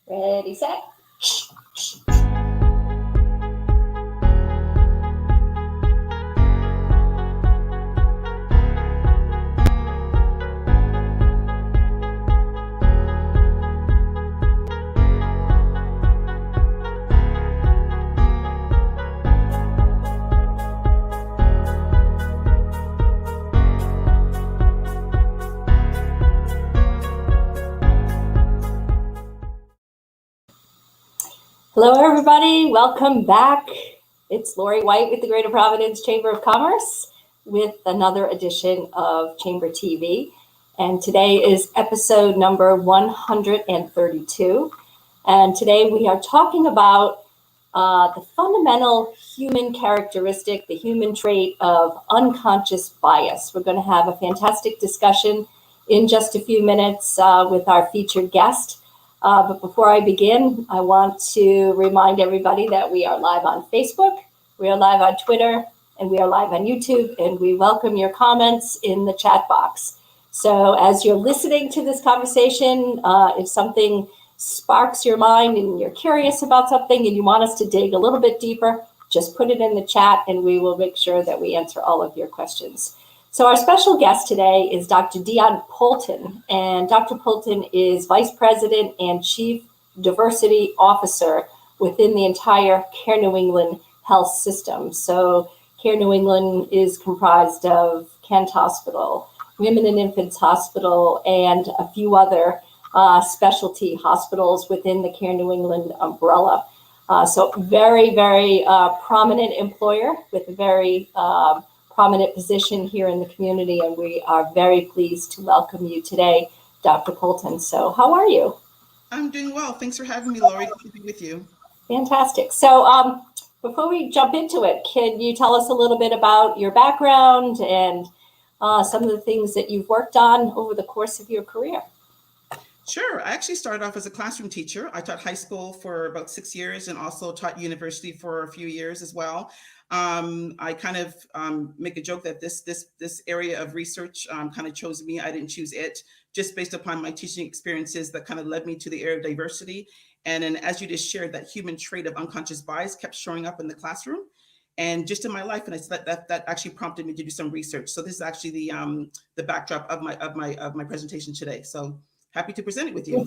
Ready, set. Hello, everybody. Welcome back. It's Laurie White with the Greater Providence Chamber of Commerce with another edition of Chamber TV. And today is episode number 132. And today we are talking about the fundamental human characteristic, the human trait of unconscious bias. We're going to have a fantastic discussion in just a few minutes with our featured guest. But before I begin, I want to remind everybody that we are live on Facebook, we are live on Twitter, and we are live on YouTube, and we welcome your comments in the chat box. So as you're listening to this conversation, if something sparks your mind and you're curious about something and you want us to dig a little bit deeper, just put it in the chat and we will make sure that we answer all of your questions. So our special guest today is Dr. Dionne Poulton, and Dr. Poulton is Vice President and Chief Diversity Officer within the entire Care New England health system. So Care New England is comprised of Kent Hospital, Women and Infants Hospital, and a few other specialty hospitals within the Care New England umbrella. So very, very prominent employer with a very prominent position here in the community, and we are very pleased to welcome you today, Dr. Poulton. So how are you? I'm doing well. Thanks for having me, Laurie. Good to be with you. Fantastic. So before we jump into it, can you tell us a little bit about your background and some of the things that you've worked on over the course of your career? Sure. I actually started off as a classroom teacher. I taught high school for about 6 years and also taught university for a few years as well. I kind of make a joke that this area of research kind of chose me. I didn't choose it, just based upon my teaching experiences that kind of led me to the area of diversity. And then, as you just shared, that human trait of unconscious bias kept showing up in the classroom and just in my life. And I said that actually prompted me to do some research. So this is actually the backdrop of my presentation today. So happy to present it with you.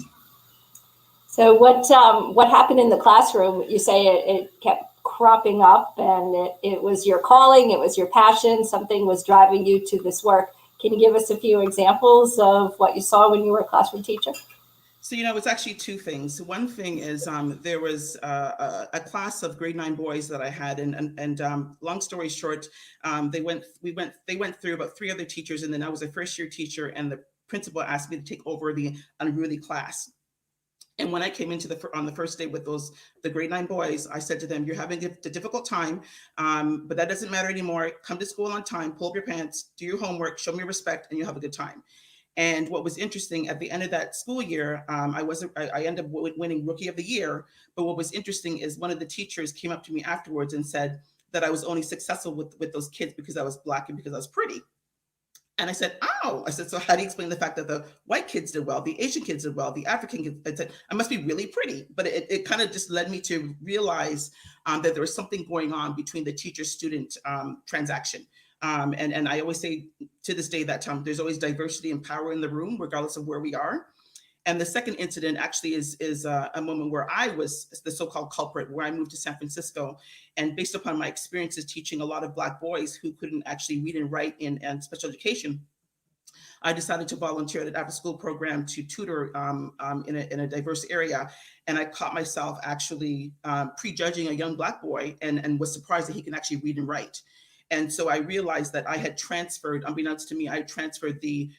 So what happened in the classroom? You say it kept cropping up and it was your calling, it was your passion, something was driving you to this work. Can you give us a few examples of what you saw when you were a classroom teacher? So, it's actually two things. One thing is there was a class of grade 9 boys that I had, and long story short, they went through about 3 other teachers, and then I was a first year teacher, and the principal asked me to take over the unruly class. And when I came into on the first day with the grade 9 boys, I said to them, "You're having a difficult time, but that doesn't matter anymore. Come to school on time, pull up your pants, do your homework, show me respect, and you'll have a good time." And what was interesting, at the end of that school year, I ended up winning Rookie of the Year. But what was interesting is one of the teachers came up to me afterwards and said that I was only successful with those kids because I was Black and because I was pretty. And I said, "Oh," I said, "so how do you explain the fact that the white kids did well, the Asian kids did well, the African kids?" I said, "I must be really pretty." But it kind of just led me to realize that there was something going on between the teacher-student transaction. And I always say to this day that there's always diversity and power in the room, regardless of where we are. And the second incident actually is a moment where I was the so-called culprit, where I moved to San Francisco. And based upon my experiences teaching a lot of Black boys who couldn't actually read and write in special education, I decided to volunteer at an after-school program to tutor in a diverse area. And I caught myself actually prejudging a young Black boy and was surprised that he can actually read and write. And so I realized that I had transferred, unbeknownst to me, I had transferred the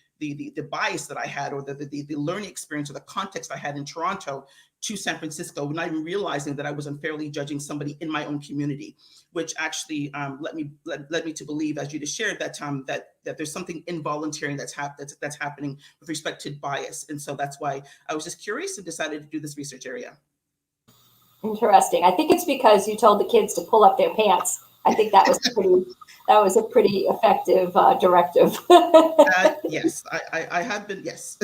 bias that I had, or the learning experience or the context I had in Toronto to San Francisco, not even realizing that I was unfairly judging somebody in my own community, which actually led me to believe, as you just shared, that that there's something involuntary that's happening with respect to bias. And so that's why I was just curious and decided to do this research area. Interesting. I think it's because you told the kids to pull up their pants. I think that was a pretty effective directive. Yes, I have been. Yes,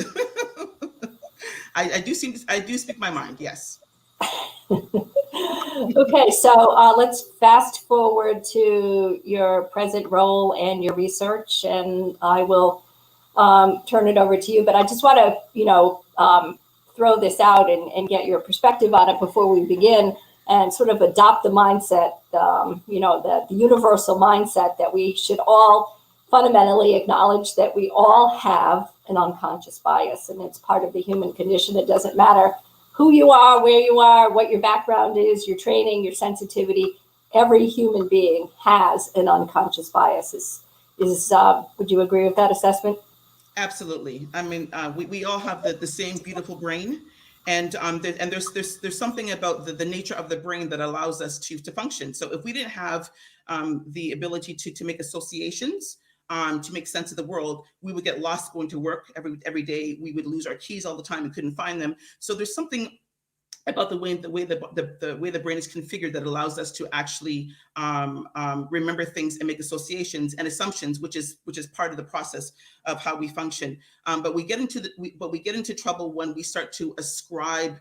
I do speak my mind. Yes. Okay, so let's fast forward to your present role and your research, and I will turn it over to you. But I just want to, throw this out and get your perspective on it before we begin, and sort of adopt the mindset, the universal mindset that we should all fundamentally acknowledge that we all have an unconscious bias, and it's part of the human condition. It doesn't matter who you are, where you are, what your background is, your training, your sensitivity. Every human being has an unconscious bias. Would you agree with that assessment? Absolutely. I mean, we all have the same beautiful brain, and there's something about the nature of the brain that allows us to function. So if we didn't have the ability to make associations, to make sense of the world, we would get lost going to work every day. We would lose our keys all the time and couldn't find them. So there's something about the way the brain is configured that allows us to actually remember things and make associations and assumptions, which is part of the process of how we function. But we get into trouble when we start to ascribe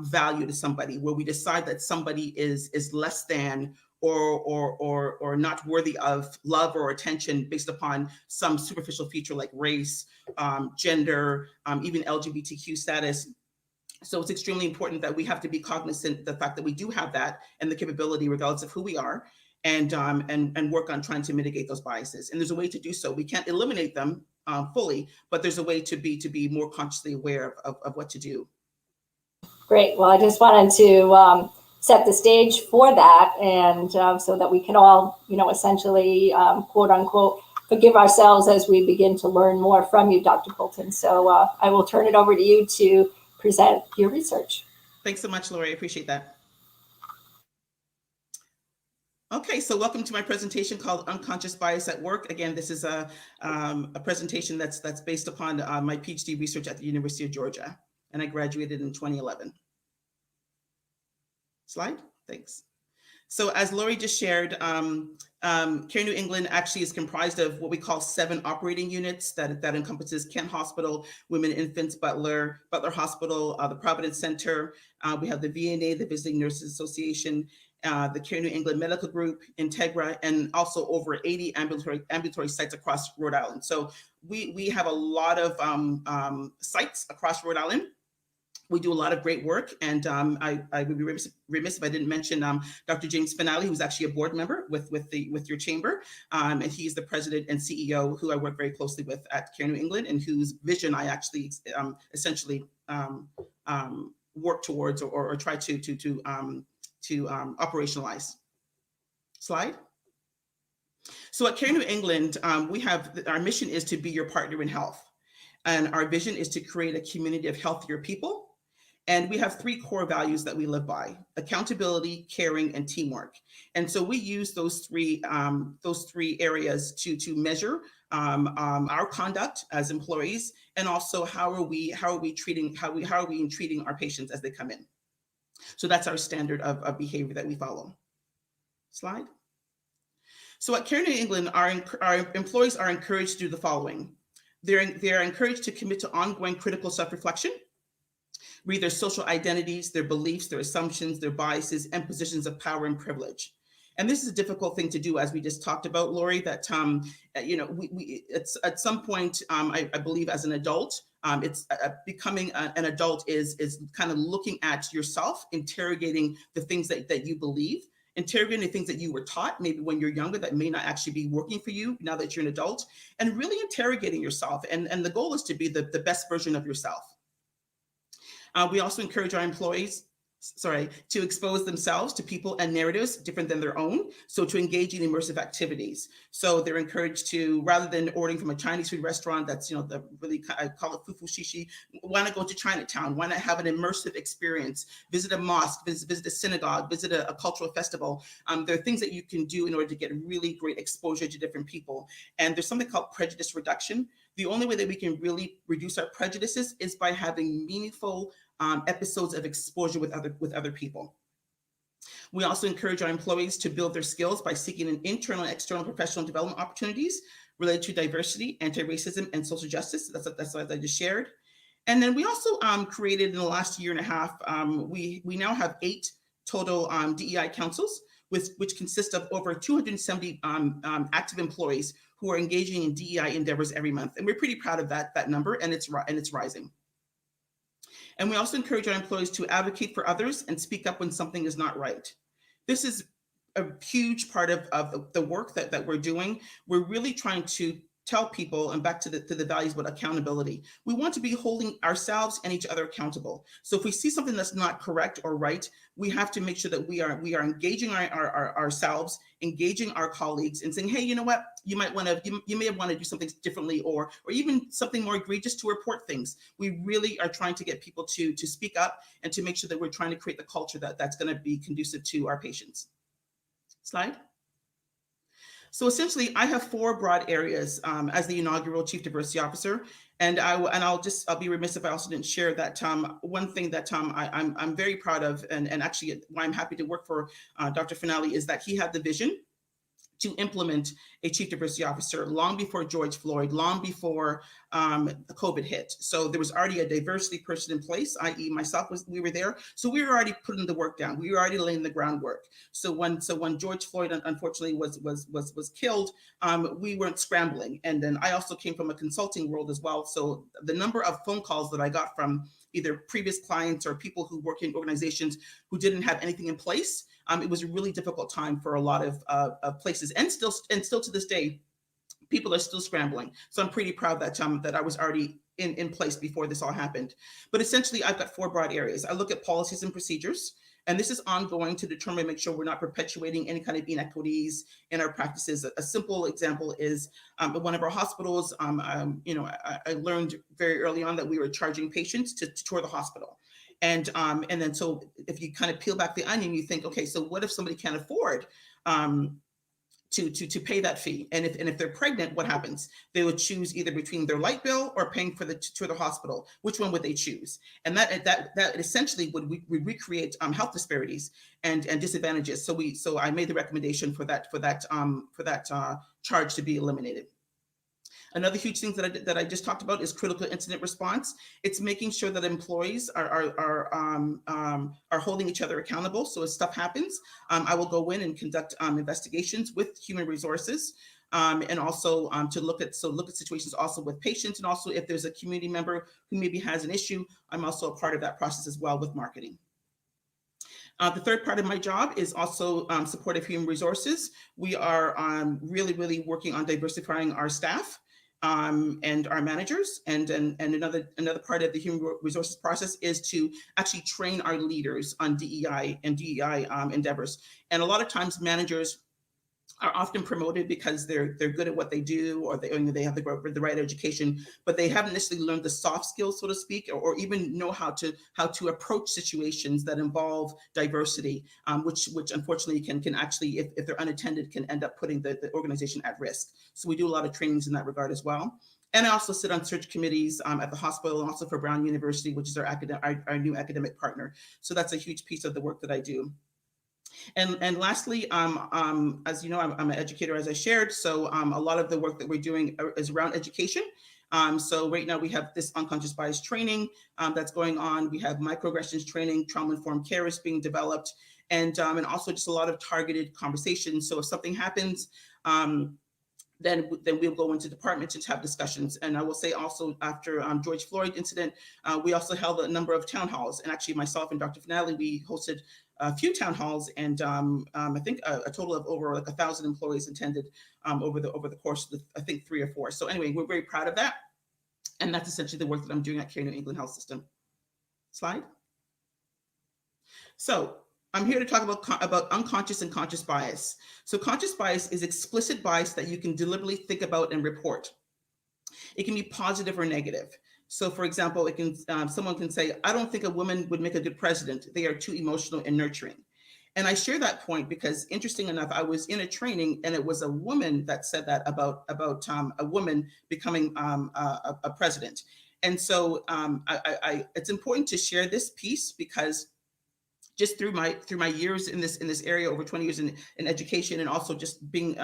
value to somebody, where we decide that somebody is less than or not worthy of love or attention based upon some superficial feature like race, gender, even LGBTQ status. So it's extremely important that we have to be cognizant of the fact that we do have that and the capability, regardless of who we are, and work on trying to mitigate those biases. And there's a way to do so. We can't eliminate them fully, but there's a way to be more consciously aware of what to do. Great. Well, I just wanted to set the stage for that, and so that we can all, essentially, quote unquote, forgive ourselves as we begin to learn more from you, Dr. Poulton. So I will turn it over to you to present your research. Thanks so much, Laurie. I appreciate that. Okay, so welcome to my presentation called Unconscious Bias at Work. Again, this is a presentation that's based upon my PhD research at the University of Georgia, and I graduated in 2011. Slide, thanks. So as Laurie just shared, Care New England actually is comprised of what we call 7 operating units that encompasses Kent Hospital, Women, Infants, Butler Hospital, the Providence Center. We have the VNA, the Visiting Nurses Association, the Care New England Medical Group, Integra, and also over 80 ambulatory sites across Rhode Island. So we have a lot of sites across Rhode Island. We do a lot of great work, and I would be remiss if I didn't mention Dr. James Finale, who's actually a board member with your chamber, and he's the president and CEO who I work very closely with at Care New England, and whose vision I actually essentially work towards or try to operationalize. Slide. So at Care New England, our mission is to be your partner in health, and our vision is to create a community of healthier people. And we have 3 core values that we live by: accountability, caring, and teamwork. And so we use those three areas to measure our conduct as employees, and also how are we treating our patients as they come in. So that's our standard of behavior that we follow. Slide. So at Care New England, our employees are encouraged to do the following. They're encouraged to commit to ongoing critical self-reflection, read their social identities, their beliefs, their assumptions, their biases, and positions of power and privilege. And this is a difficult thing to do, as we just talked about, Laurie, that, it's at some point, I believe as an adult, it's becoming an adult is kind of looking at yourself, interrogating the things that you believe, interrogating the things that you were taught, maybe when you're younger, that may not actually be working for you now that you're an adult, and really interrogating yourself. And the goal is to be the best version of yourself. We also encourage our employees, to expose themselves to people and narratives different than their own. So to engage in immersive activities. So they're encouraged to, rather than ordering from a Chinese food restaurant that's, I call it fufu shishi, want to go to Chinatown, want to have an immersive experience, visit a mosque, visit a synagogue, visit a cultural festival. There are things that you can do in order to get really great exposure to different people. And there's something called prejudice reduction. The only way that we can really reduce our prejudices is by having meaningful episodes of exposure with other people. We also encourage our employees to build their skills by seeking an internal and external professional development opportunities related to diversity, anti-racism, and social justice. That's what I just shared. And then we also created in the last year and a half, we now have 8 total DEI councils, which consist of over 270 active employees who are engaging in DEI endeavors every month. And we're pretty proud of that number, and it's rising. And we also encourage our employees to advocate for others and speak up when something is not right. This is a huge part of the work that we're doing. We're really trying to tell people, and back to the values about accountability. We want to be holding ourselves and each other accountable. So if we see something that's not correct or right, we have to make sure that we are engaging ourselves, engaging our colleagues, and saying, hey, you know what, you may want to do something differently, or even something more egregious, to report things. We really are trying to get people to speak up and to make sure that we're trying to create the culture that's going to be conducive to our patients. Slide. So essentially, I have 4 broad areas as the inaugural Chief Diversity Officer, and I'll be remiss if I also didn't share that one thing that I'm very proud of, and actually why I'm happy to work for Dr. Finale, is that he had the vision to implement a Chief Diversity Officer long before George Floyd, long before COVID hit. So there was already a diversity person in place, i.e. myself, we were there. So we were already putting the work down. We were already laying the groundwork. So when George Floyd unfortunately was killed, we weren't scrambling. And then I also came from a consulting world as well. So the number of phone calls that I got from either previous clients or people who work in organizations who didn't have anything in place, it was a really difficult time for a lot of places, and still to this day, people are still scrambling. So I'm pretty proud that I was already in place before this all happened. But essentially, I've got 4 broad areas. I look at policies and procedures, and this is ongoing to determine, make sure we're not perpetuating any kind of inequities in our practices. A simple example is at one of our hospitals. I learned very early on that we were charging patients to tour the hospital. And then so if you kind of peel back the onion, you think, okay, so what if somebody can't afford to pay that fee? And if they're pregnant, what happens? They would choose either between their light bill or paying for the tour of the hospital. Which one would they choose? And that essentially would recreate health disparities and disadvantages. So I made the recommendation for that charge to be eliminated. Another huge thing that I just talked about is critical incident response. It's making sure that employees are holding each other accountable. So if stuff happens, I will go in and conduct investigations with human resources, and also to look at situations also with patients, and also if there's a community member who maybe has an issue, I'm also a part of that process as well with marketing. The third part of my job is also support of human resources. We are really working on diversifying our staff and our managers. And another part of the human resources process is to actually train our leaders on DEI and DEI endeavors. And a lot of times managers are often promoted because they're good at what they do, or they have the right education, but they haven't necessarily learned the soft skills, so to speak, or even know how to approach situations that involve diversity, which unfortunately can actually, if they're unattended, can end up putting the organization at risk. So we do a lot of trainings in that regard as well. And I also sit on search committees at the hospital, and also for Brown University, which is our new academic partner. So that's a huge piece of the work that I do. And lastly, as you know, I'm an educator, as I shared. So a lot of the work that we're doing is around education. So right now we have this unconscious bias training that's going on. We have microaggressions training, trauma-informed care is being developed, and also just a lot of targeted conversations. So if something happens, then we'll go into departments and have discussions. And I will say also, after George Floyd incident, we also held a number of town halls. And actually myself and Dr. Finale, we hosted a few town halls, and I think a total of over 1,000 employees attended over the course of I think 3 or 4. So anyway, we're very proud of that. And that's essentially the work that I'm doing at Care New England Health System. Slide. So I'm here to talk about unconscious and conscious bias. So conscious bias is explicit bias that you can deliberately think about and report. It can be positive or negative. So for example, someone can say, I don't think a woman would make a good president. They are too emotional and nurturing. And I share that point because, interesting enough, I was in a training and it was a woman that said that about a woman becoming a president. And so it's important to share this piece because just through my years in this area, over 20 years in education, and also just being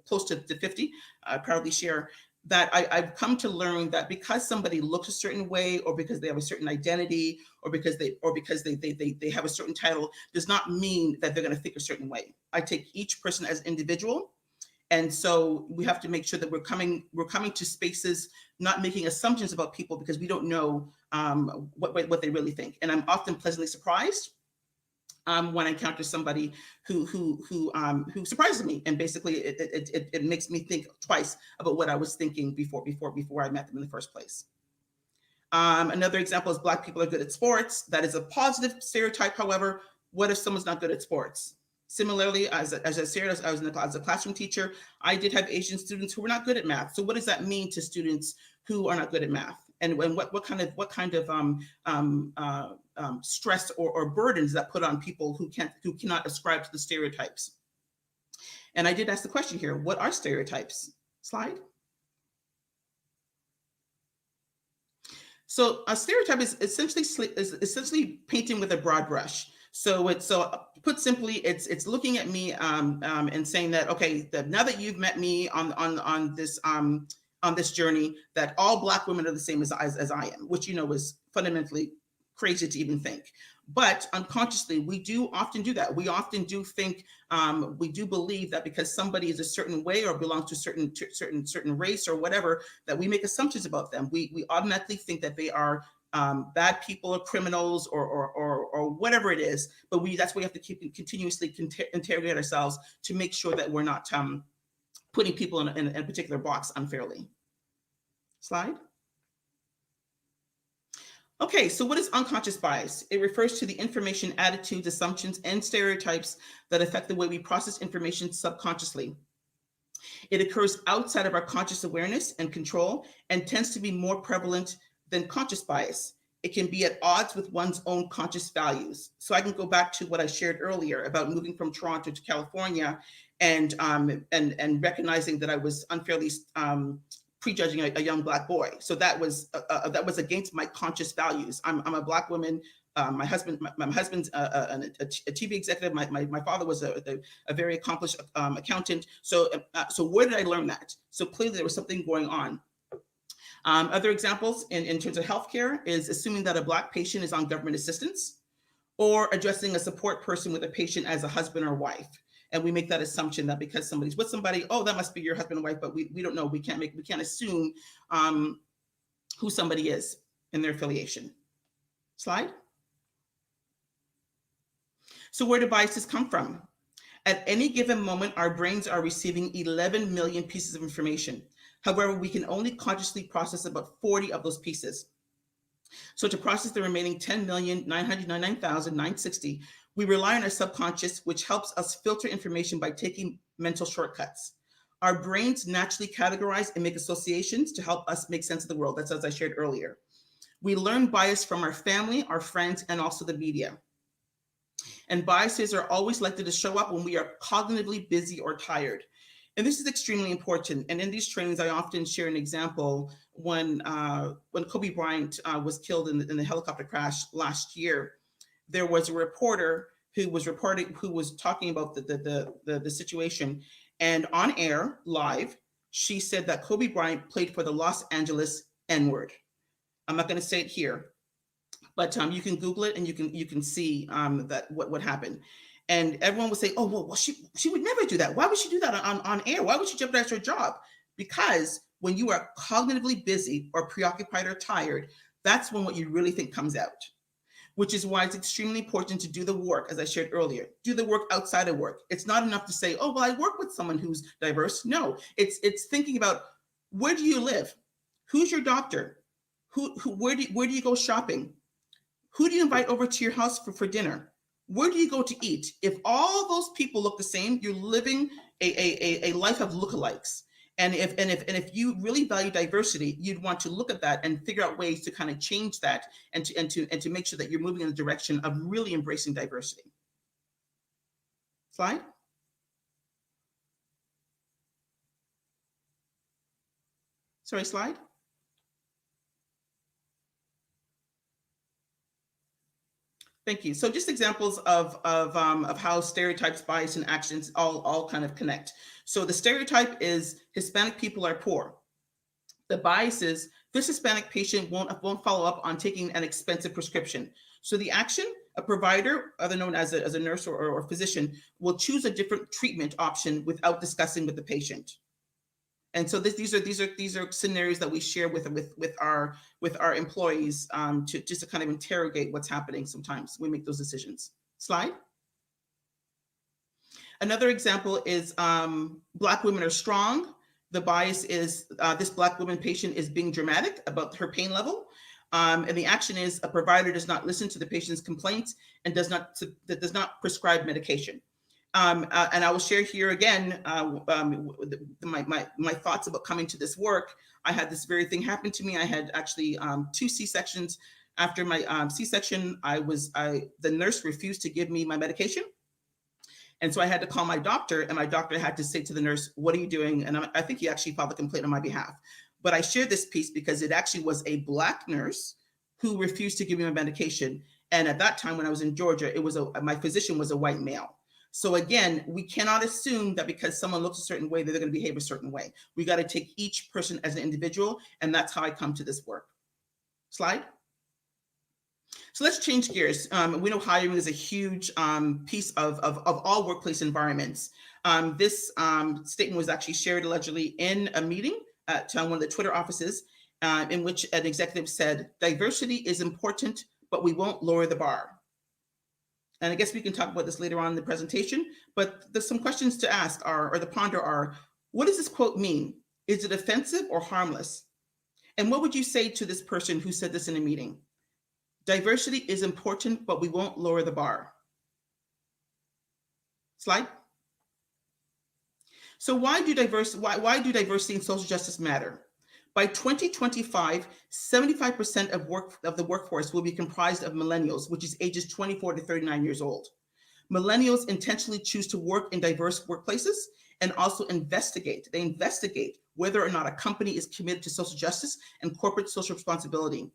close to 50, I proudly share, that I've come to learn that because somebody looks a certain way, or because they have a certain identity, or because they have a certain title, does not mean that they're going to think a certain way. I take each person as individual. And so we have to make sure that we're coming to spaces not making assumptions about people, because we don't know what they really think. And I'm often pleasantly surprised when I encounter somebody who surprises me, and basically it makes me think twice about what I was thinking before I met them in the first place. Another example is Black people are good at sports. That is a positive stereotype. However, what if someone's not good at sports? Similarly, as I said, I was as a classroom teacher, I did have Asian students who were not good at math. So what does that mean to students who are not good at math? And what kind of stress or burdens that put on people who cannot ascribe to the stereotypes? And I did ask the question here: what are stereotypes? Slide. So a stereotype is essentially painting with a broad brush. So put simply, it's looking at me and saying that, okay, now that you've met me on this journey, that all Black women are the same as I am, which is fundamentally crazy to even think. But unconsciously, we do often do that. We often do think, we do believe that because somebody is a certain way or belongs to a certain race or whatever, that we make assumptions about them. We automatically think that they are bad people or criminals or whatever it is. But that's why we have to keep continuously interrogate ourselves to make sure that we're not putting people in a particular box unfairly. Slide. Okay, so what is unconscious bias? It refers to the information, attitudes, assumptions, and stereotypes that affect the way we process information subconsciously. It occurs outside of our conscious awareness and control, and tends to be more prevalent than conscious bias. It can be at odds with one's own conscious values. So I can go back to what I shared earlier about moving from Toronto to California, and recognizing that I was unfairly prejudging a young Black boy. So that was against my conscious values. I'm a Black woman. My husband's a TV executive. My father was a very accomplished accountant. So where did I learn that? So clearly there was something going on. Other examples in terms of healthcare is assuming that a Black patient is on government assistance, or addressing a support person with a patient as a husband or wife. And we make that assumption that because somebody's with somebody, oh, that must be your husband and wife, but we don't know. We can't assume who somebody is in their affiliation. Slide. So where do biases come from? At any given moment, our brains are receiving 11 million pieces of information. However, we can only consciously process about 40 of those pieces. So to process the remaining 10,999,960, we rely on our subconscious, which helps us filter information by taking mental shortcuts. Our brains naturally categorize and make associations to help us make sense of the world. That's as I shared earlier. We learn bias from our family, our friends, and also the media. And biases are always likely to show up when we are cognitively busy or tired. And this is extremely important. And in these trainings, I often share an example when Kobe Bryant was killed in the helicopter crash last year. There was a reporter who was talking about the situation, and on air live, she said that Kobe Bryant played for the Los Angeles N-word. I'm not going to say it here, but you can Google it and you can see that what happened. And everyone would say, oh, well, she would never do that. Why would she do that on air? Why would she jeopardize her job? Because when you are cognitively busy or preoccupied or tired, that's when what you really think comes out. Which is why it's extremely important to do the work, as I shared earlier. Do the work outside of work. It's not enough to say, oh, well, I work with someone who's diverse. No, it's thinking about, where do you live? Who's your doctor? Where do you go shopping? Who do you invite over to your house for dinner? Where do you go to eat? If all those people look the same, you're living a life of lookalikes. And if you really value diversity, you'd want to look at that and figure out ways to kind of change that and to make sure that you're moving in the direction of really embracing diversity. Slide. Sorry, slide. Thank you. So just examples of how stereotypes, bias, and actions all kind of connect. So the stereotype is Hispanic people are poor. The bias is this Hispanic patient won't follow up on taking an expensive prescription. So the action, a provider, other known as a nurse or physician, will choose a different treatment option without discussing with the patient. And so these are scenarios that we share with our employees to just to kind of interrogate what's happening. Sometimes we make those decisions. Slide. Another example is Black women are strong. The bias is this Black woman patient is being dramatic about her pain level. And the action is a provider does not listen to the patient's complaints and does not prescribe medication. And I will share here again my thoughts about coming to this work. I had this very thing happen to me. I had actually 2 C-sections. After my C-section, the nurse refused to give me my medication. And so I had to call my doctor, and my doctor had to say to the nurse, "What are you doing?" And I think he actually filed a complaint on my behalf. But I shared this piece because it actually was a Black nurse who refused to give me my medication. And at that time, when I was in Georgia, my physician was a white male. So again, we cannot assume that because someone looks a certain way, that they're going to behave a certain way. We got to take each person as an individual, and that's how I come to this work. Slide. So let's change gears. We know hiring is a huge piece of all workplace environments. This statement was actually shared allegedly in a meeting at one of the Twitter offices, in which an executive said, "Diversity is important, but we won't lower the bar." And I guess we can talk about this later on in the presentation, but there's some questions to ask or to ponder are, what does this quote mean? Is it offensive or harmless? And what would you say to this person who said this in a meeting? Diversity is important, but we won't lower the bar. Slide. So why do diversity and social justice matter? By 2025, 75% of the workforce will be comprised of millennials, which is ages 24 to 39 years old. Millennials intentionally choose to work in diverse workplaces and also investigate whether or not a company is committed to social justice and corporate social responsibility.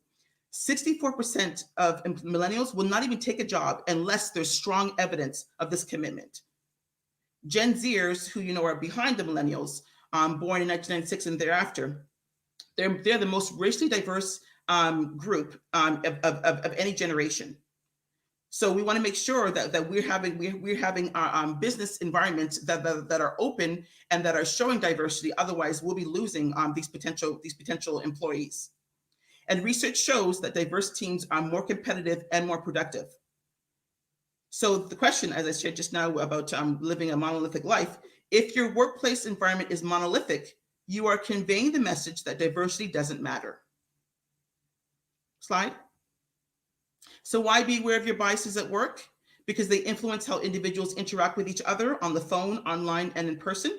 64% of millennials will not even take a job unless there's strong evidence of this commitment. Gen Zers, who are behind the millennials, born in 1996 and thereafter, they're the most racially diverse group of any generation. So we want to make sure that we're having our business environments that are open and that are showing diversity. Otherwise, we'll be losing these potential employees. And research shows that diverse teams are more competitive and more productive. So the question, as I shared just now about living a monolithic life, if your workplace environment is monolithic, you are conveying the message that diversity doesn't matter. Slide. So why be aware of your biases at work? Because they influence how individuals interact with each other on the phone, online, and in person.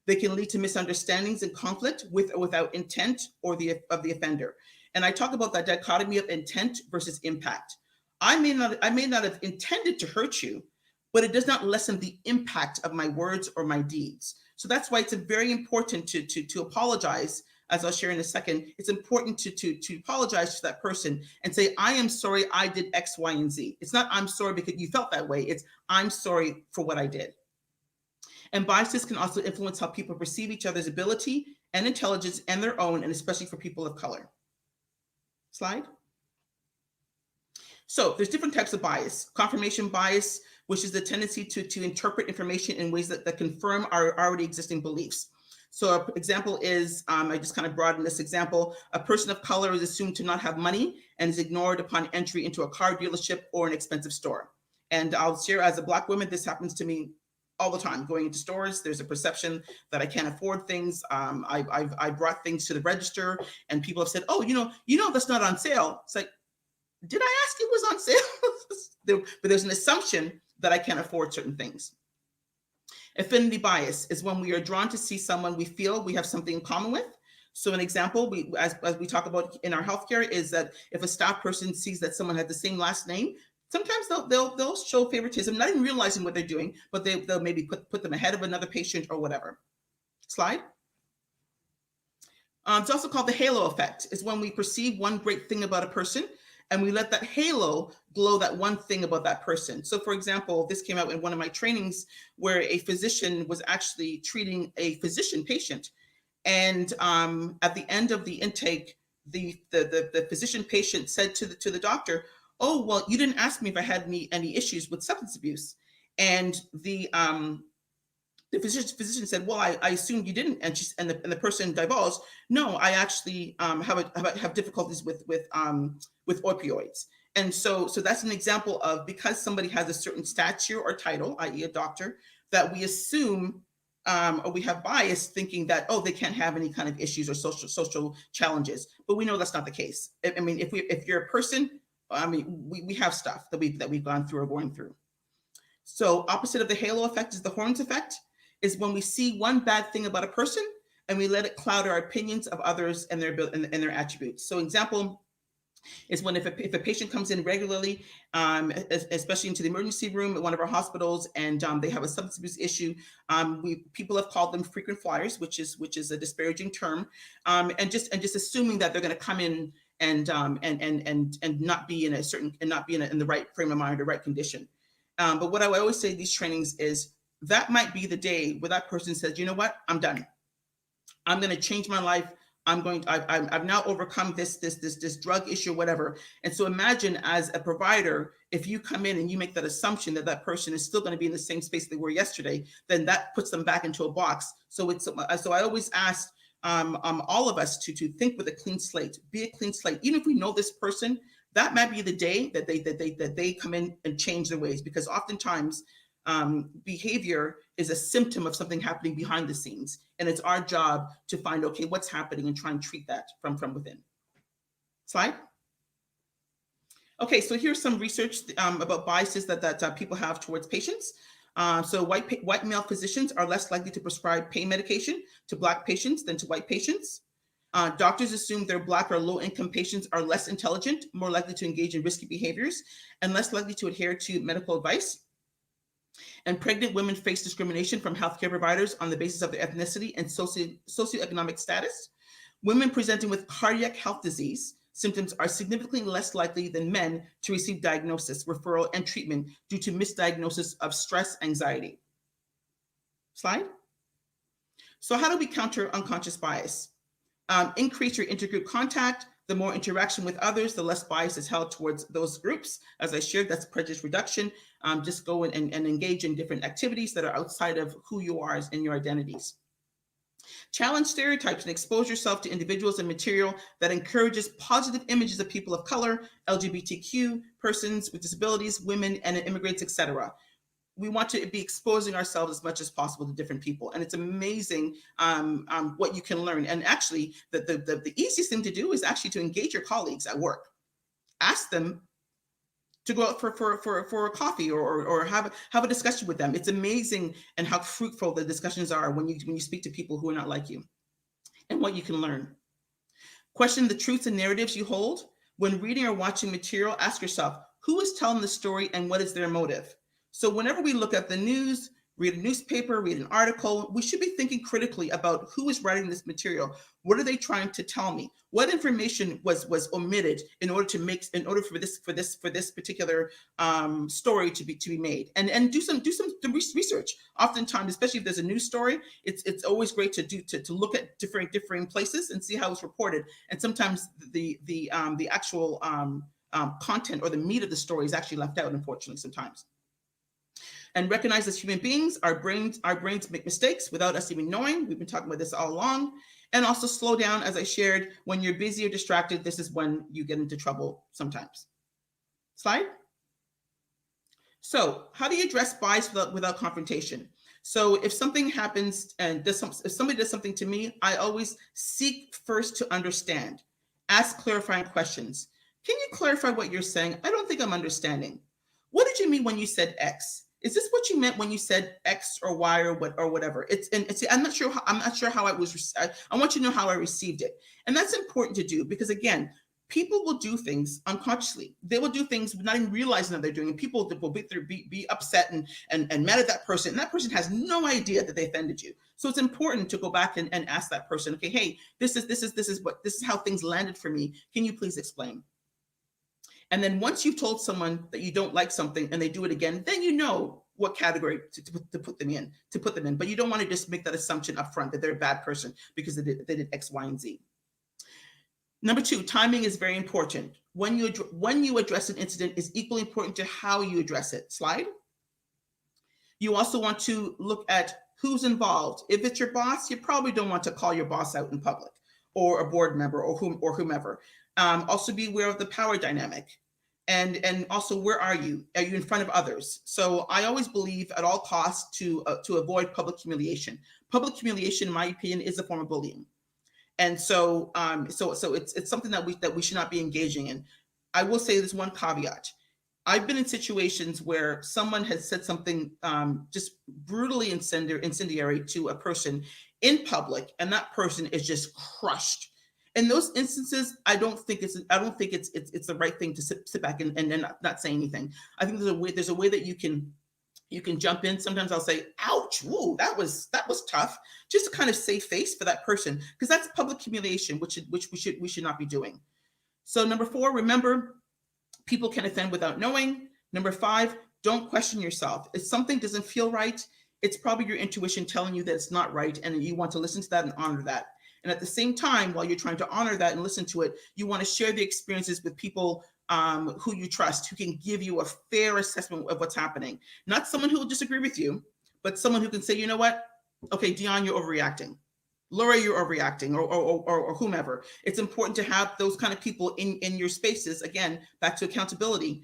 They can lead to misunderstandings and conflict with or without intent of the offender. And I talk about that dichotomy of intent versus impact. I may not have intended to hurt you, but it does not lessen the impact of my words or my deeds. So that's why it's very important to apologize. As I'll share in a second, it's important to apologize to that person and say, "I am sorry I did X, Y, and Z." It's not "I'm sorry because you felt that way." It's "I'm sorry for what I did." And biases can also influence how people perceive each other's ability and intelligence and their own, and especially for people of color. Slide. So there's different types of bias. Confirmation bias, which is the tendency to interpret information in ways that confirm our already existing beliefs. So an example is, I just kind of broadened this example, a person of color is assumed to not have money and is ignored upon entry into a car dealership or an expensive store. And I'll share, as a Black woman, this happens to me all the time. Going into stores, there's a perception that I can't afford things. I brought things to the register and people have said, "Oh, that's not on sale." It's like, did I ask it was on sale? But there's an assumption that I can't afford certain things. Affinity bias is when we are drawn to see someone we feel we have something in common with. So an example, as we talk about in our healthcare, is that if a staff person sees that someone has the same last name, sometimes they'll show favoritism, not even realizing what they're doing, but they'll maybe put them ahead of another patient or whatever. Slide. It's also called the halo effect. Is when we perceive one great thing about a person and we let that halo glow that one thing about that person. So for example, this came out in one of my trainings where a physician was actually treating a physician patient. And at the end of the intake, the physician patient said to the doctor, "Oh, well, you didn't ask me if I had any issues with substance abuse." And the physician said, "Well, I assumed you didn't," and the person divulged, "No, I actually have difficulties with opioids." And so that's an example of, because somebody has a certain stature or title, i.e., a doctor, that we assume or we have bias thinking that, oh, they can't have any kind of issues or social challenges, but we know that's not the case. I mean, if you're a person, I mean, we have stuff that we've gone through or going through. So opposite of the halo effect is the horns effect, is when we see one bad thing about a person and we let it cloud our opinions of others and their attributes. So example is when if a patient comes in regularly, especially into the emergency room at one of our hospitals, and they have a substance abuse issue, people have called them frequent flyers, which is a disparaging term, and just assuming that they're going to come in and not be in the right frame of mind or right condition. But what I always say in these trainings is that might be the day where that person says, "You know what? I'm done. I'm going to change my life. I've now overcome this drug issue, or whatever." And so imagine, as a provider, if you come in and you make that assumption that that person is still going to be in the same space they were yesterday, then that puts them back into a box. So I always ask all of us to think with a clean slate, be a clean slate. Even if we know this person, that might be the day that they come in and change their ways, because oftentimes behavior is a symptom of something happening behind the scenes, and it's our job to find, okay, what's happening, and try and treat that from within. Slide. Okay, so here's some research about biases that people have towards patients. So white male physicians are less likely to prescribe pain medication to Black patients than to white patients. Doctors assume their Black or low-income patients are less intelligent, more likely to engage in risky behaviors, and less likely to adhere to medical advice. And pregnant women face discrimination from healthcare providers on the basis of their ethnicity and socioeconomic status. Women presenting with cardiac health disease symptoms are significantly less likely than men to receive diagnosis, referral, and treatment due to misdiagnosis of stress, anxiety. Slide. So how do we counter unconscious bias? Increase your intergroup contact. The more interaction with others, the less bias is held towards those groups. As I shared, that's prejudice reduction. Just go and engage in different activities that are outside of who you are and your identities. Challenge stereotypes and expose yourself to individuals and material that encourages positive images of people of color, LGBTQ, persons with disabilities, women, and immigrants, etc. We want to be exposing ourselves as much as possible to different people. And it's amazing what you can learn. And actually, the easiest thing to do is actually to engage your colleagues at work. Ask them to go out for a coffee or have a discussion with them. It's amazing and how fruitful the discussions are when you speak to people who are not like you, and what you can learn. Question the truths and narratives you hold. When reading or watching material, ask yourself, who is telling the story and what is their motive? So whenever we look at the news, read a newspaper, read an article, we should be thinking critically about who is writing this material. What are they trying to tell me? What information was omitted in order for this particular story to be made? And do some research. Oftentimes, especially if there's a news story, it's always great to look at differing places and see how it's reported. And sometimes the actual content or the meat of the story is actually left out, unfortunately, sometimes. And recognize, as human beings, our brains make mistakes without us even knowing. We've been talking about this all along. And also slow down, as I shared. When you're busy or distracted, this is when you get into trouble sometimes. Slide. So how do you address bias without confrontation? So if something happens and if somebody does something to me, I always seek first to understand. Ask clarifying questions. Can you clarify what you're saying? I don't think I'm understanding. What did you mean when you said X? Is this what you meant when you said X or Y or whatever? I'm not sure how I was. I want you to know how I received it, and that's important to do, because again, people will do things unconsciously. They will do things not even realizing that they're doing it. People will be upset and mad at that person, and that person has no idea that they offended you. So it's important to go back and ask that person, okay, hey, this is how things landed for me. Can you please explain? And then once you've told someone that you don't like something and they do it again, then you know what category to put them in, but you don't want to just make that assumption up front that they're a bad person because they did X, Y, and Z. Number 2, timing is very important. When you address an incident is equally important to how you address it. Slide. You also want to look at who's involved. If it's your boss, you probably don't want to call your boss out in public, or a board member, or whomever. Also be aware of the power dynamic. And also, where are you? Are you in front of others? So I always believe at all costs to avoid public humiliation. Public humiliation, in my opinion, is a form of bullying. And so it's something that we should not be engaging in. I will say this one caveat. I've been in situations where someone has said something just brutally incendiary to a person in public, and that person is just crushed. In those instances, I don't think it's the right thing to sit back and not say anything. I think there's a way that you can jump in. Sometimes I'll say, ouch, whoa, that was tough, just to kind of save face for that person, because that's public humiliation, which we should not be doing. So number 4, remember, people can offend without knowing. Number 5, don't question yourself. If something doesn't feel right, it's probably your intuition telling you that it's not right, and you want to listen to that and honor that. And at the same time, while you're trying to honor that and listen to it, you want to share the experiences with people who you trust, who can give you a fair assessment of what's happening. Not someone who will disagree with you, but someone who can say, you know what? Okay, Dionne, you're overreacting. Laura, you're overreacting, or whomever. It's important to have those kind of people in your spaces, again, back to accountability,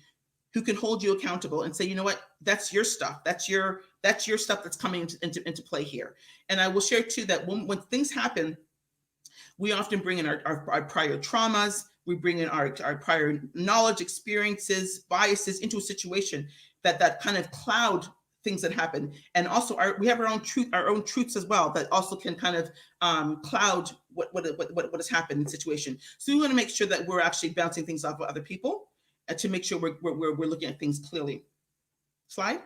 who can hold you accountable and say, you know what, that's your stuff. That's your stuff that's coming into play here. And I will share too that when things happen, we often bring in our prior traumas, we bring in our prior knowledge, experiences, biases into a situation that kind of cloud things that happen. And also we have our own truths as well that also can kind of cloud what has happened in the situation. So we want to make sure that we're actually bouncing things off of other people and to make sure we're looking at things clearly. Slide.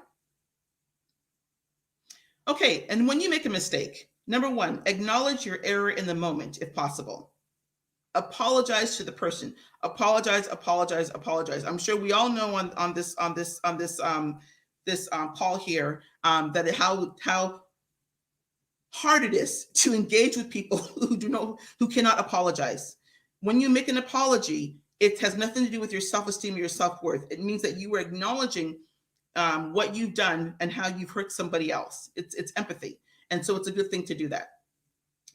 Okay, and when you make a mistake, number 1, acknowledge your error in the moment if possible. Apologize to the person. Apologize. I'm sure we all know on this call here that how hard it is to engage with people who cannot apologize. When you make an apology, it has nothing to do with your self-esteem or your self-worth. It means that you are acknowledging what you've done and how you've hurt somebody else. It's empathy. And so it's a good thing to do that.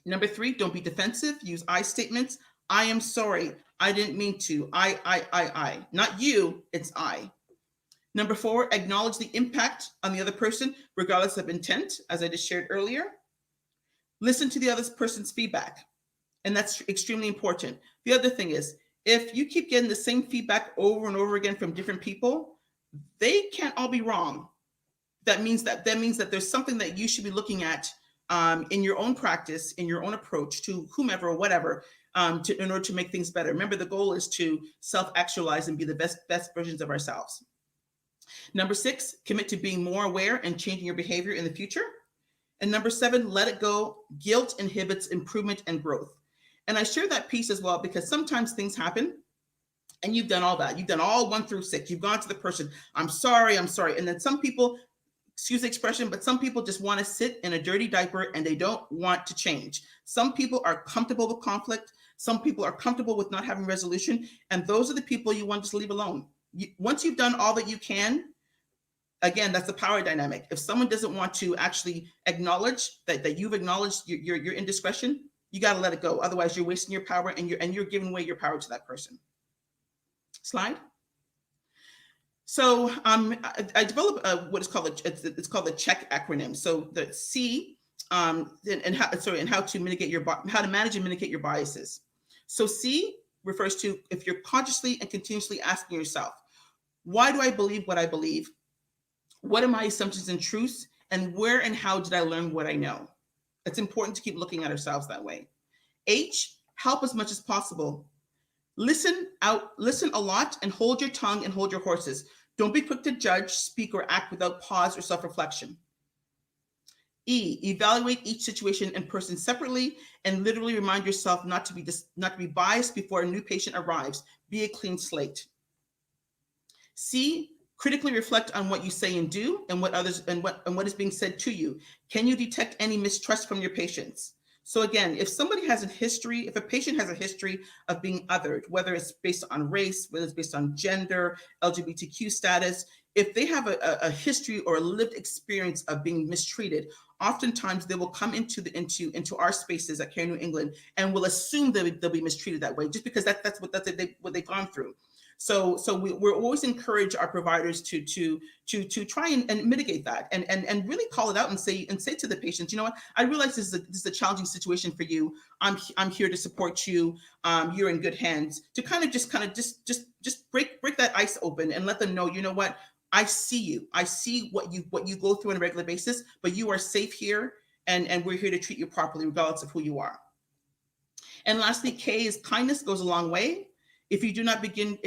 Number 3, don't be defensive. Use I statements. I am sorry. I didn't mean to. I. Not you, it's I. Number 4, acknowledge the impact on the other person, regardless of intent, as I just shared earlier. Listen to the other person's feedback. And that's extremely important. The other thing is, if you keep getting the same feedback over and over again from different people, they can't all be wrong. That means that there's something that you should be looking at in your own practice, in your own approach to whomever or whatever, in order to make things better. Remember, the goal is to self-actualize and be the best versions of ourselves. Number 6, commit to being more aware and changing your behavior in the future. And number 7, let it go. Guilt inhibits improvement and growth. And I share that piece as well because sometimes things happen and you've done all that. You've done all 1 through 6. You've gone to the person, I'm sorry. And then some people, excuse the expression, but some people just want to sit in a dirty diaper and they don't want to change. Some people are comfortable with conflict. Some people are comfortable with not having resolution. And those are the people you want to just leave alone. Once you've done all that you can, again, that's the power dynamic. If someone doesn't want to actually acknowledge that you've acknowledged your indiscretion, you got to let it go. Otherwise, you're wasting your power and you're giving away your power to that person. Slide. So I developed what is called it's called the CHECK acronym. So the C and how to manage and mitigate your biases. So C refers to if you're consciously and continuously asking yourself, why do I believe what I believe? What are my assumptions and truths? And where and how did I learn what I know? It's important to keep looking at ourselves that way. H, help as much as possible. Listen a lot and hold your tongue and hold your horses. Don't be quick to judge, speak, or act without pause or self-reflection. E, evaluate each situation and person separately and literally remind yourself not to be biased before a new patient arrives. Be a clean slate. C, Critically reflect on what you say and do, and what is being said to you. Can you detect any mistrust from your patients? So again, if a patient has a history of being othered, whether it's based on race, whether it's based on gender, LGBTQ status, if they have a history or a lived experience of being mistreated, oftentimes they will come into our spaces at Care New England and will assume that they'll be mistreated that way, just because that's what they've gone through. So we're always encourage our providers to try and mitigate that, and really call it out and say to the patients, you know what, I realize this is a challenging situation for you. I'm here to support you. You're in good hands. To kind of just break that ice open and let them know, you know what, I see you. I see what you go through on a regular basis, but you are safe here, and we're here to treat you properly, regardless of who you are. And lastly, K is kindness goes a long way. If you do not begin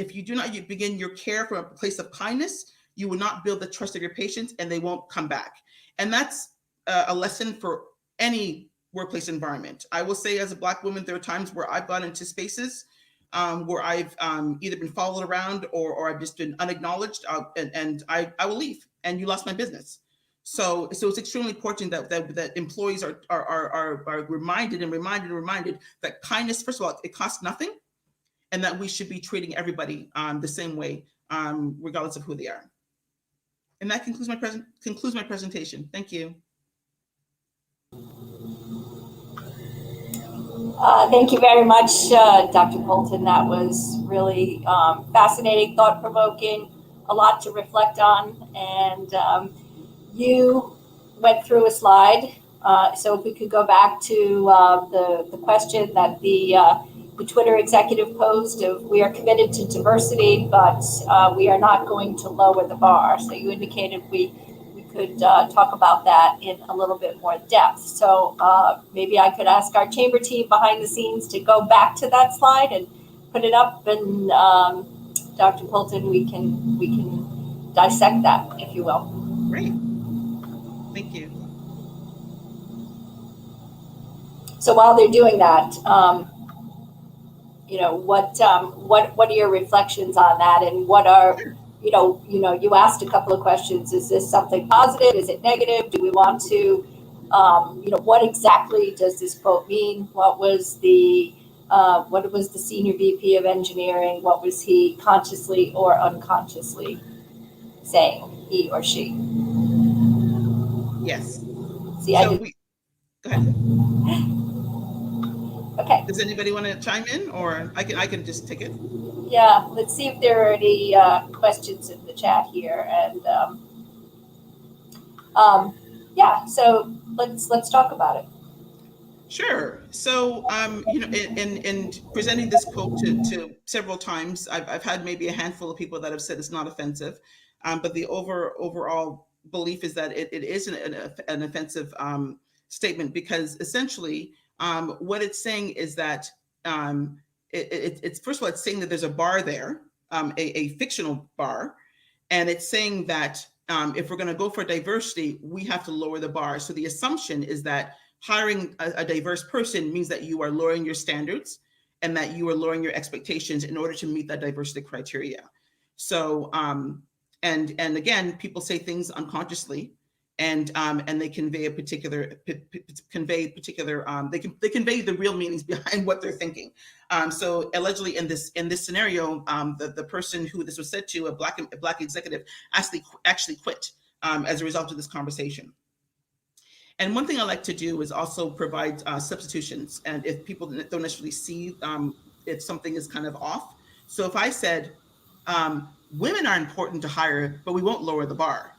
your care from a place of kindness, you will not build the trust of your patients, and they won't come back. And that's a lesson for any workplace environment. I will say, as a Black woman, there are times where I've gone into spaces where I've either been followed around or I've just been unacknowledged, and I will leave, and you lost my business. So it's extremely important that employees are reminded that kindness, first of all, it costs nothing, and that we should be treating everybody the same way, regardless of who they are. And that concludes my presentation. Thank you. Thank you very much, Dr. Poulton. That was really fascinating, thought-provoking, a lot to reflect on. And you went through a slide. So if we could go back to the question that the Twitter executive posed of, we are committed to diversity, but we are not going to lower the bar. So you indicated we could talk about that in a little bit more depth. So maybe I could ask our chamber team behind the scenes to go back to that slide and put it up, and Dr. Poulton, we can dissect that, if you will. Great. Thank you. So while they're doing that, what are your reflections on that, and what are, you asked a couple of questions. Is this something positive? Is it negative? Do we want to, what exactly does this quote mean? What was the senior VP of engineering? What was he consciously or unconsciously saying, he or she? Yes. See, go ahead. Okay. Does anybody want to chime in, or I can just take it? Yeah, let's see if there are any questions in the chat here, and so let's talk about it. Sure. So, in presenting this quote to several times, I've had maybe a handful of people that have said it's not offensive, but the overall belief is that it is an offensive statement, because essentially what it's saying is that it's first of all, it's saying that there's a bar there, a fictional bar, and it's saying that if we're going to go for diversity, we have to lower the bar. So the assumption is that hiring a diverse person means that you are lowering your standards and that you are lowering your expectations in order to meet that diversity criteria. So, and again, people say things unconsciously, and they convey they convey the real meanings behind what they're thinking. So allegedly in this scenario, the person who this was said to, a black executive, actually quit as a result of this conversation. And one thing I like to do is also provide substitutions, and if people don't necessarily see if something is kind of off. So if I said, women are important to hire, but we won't lower the bar,